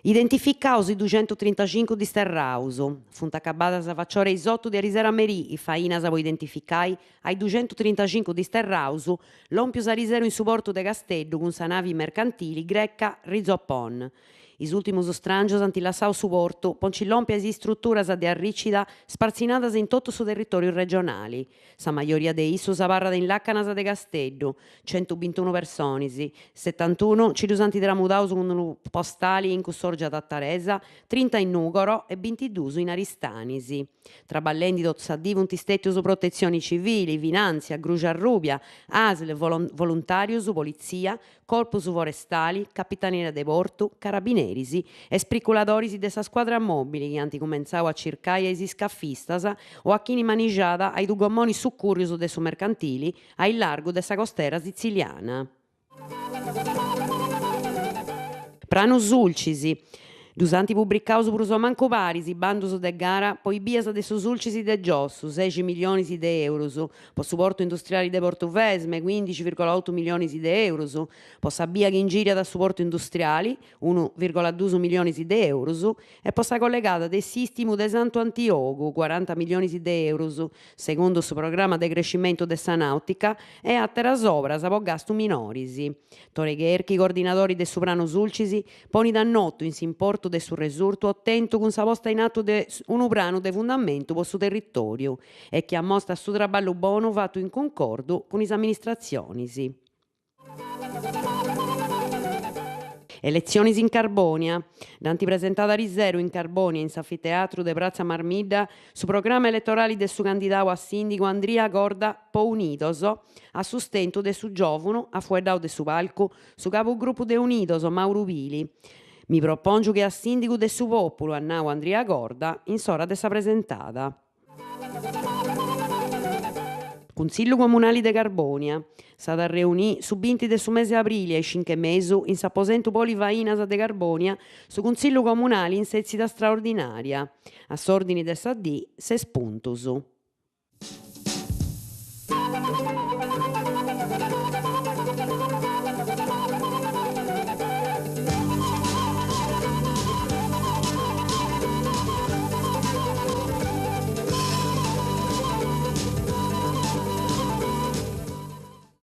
Identificaus i 235 di Sterrausu, funt acabadas a facciore isotto di Arisera Merì, i fainas a voi identificai, ai 235 di Sterrausu, l'ompius Arisero in su portu de Casteddu con sa navi mercantili greca Rizoppon. Is ultimus strangios anti lassau su portu, poncillompias e strutturas de arricida sparzinadas in tutto su territorio regionali. Sa maioria de issus aparrat in Laccanas de Casteddu, 121 personis, 71 cirusanti tramudaus con postali in Cussorgia Tattaresa, 30 in Nugoro e 22 in Aristanisi. Traballenti dozadivunt istettius protezioni civili, Vinanzia, Grugia Rubia, ASL, volontarius, polizia, corpus forestali, capitaneria de portu, carabineri e spriculadoris de sa squadra mobili che anti comenzau a circare ai scaffistas o a chini manigiada ai du gommoni succurrius de su mercantili ai largo de sa costera siciliana. Pranus sulcisi, dus anti publicaus prus o mancu paris, bandus de gara, poi bias de su sulcisi de Giossu, 16 milioni de euros, po su porto industriali de Portuvesme, 15,8 milioni de euros, po sa via che ingiria da su porto industriali, 1,2 milioni de euros, e po sa collegata de Sistimu de Santo Antiogu, 40 milioni de euros, secondo su programma de crescimento de sa nautica, e atteras obras po gastu minoris. Tore Gherchi, coordinatori de su pranu sulcisi, poni dannotto in s'importo de su resurtu attento con sa posta in atto de unu pranu de fundamentu po su territoriu e che ammostra su traballu bonu fattu in concordo con is amministrazionis. Elezzionis in Carbonia. Danti presentata Risero in Carbonia in s'anfiteatru de Praza Marmidda su programma elettorali de su candidatu a sindico Andria Gorda Po Unidos a sustento de su giovunu a fueddau de su palcu su capogruppu de Unidos Mauro Pili. Mi propongo che a sindico de su popolo a nau Andria Gorda in s'ora de sa presentata. Consiglio Comunale de Carbonia s'at a reunì su 20 de su mese aprile ai 5 mesu in s'aposentu Polivainas de Carbonia su Consiglio Comunale in sezida straordinaria. A s'ordine de sa D 6 puntos.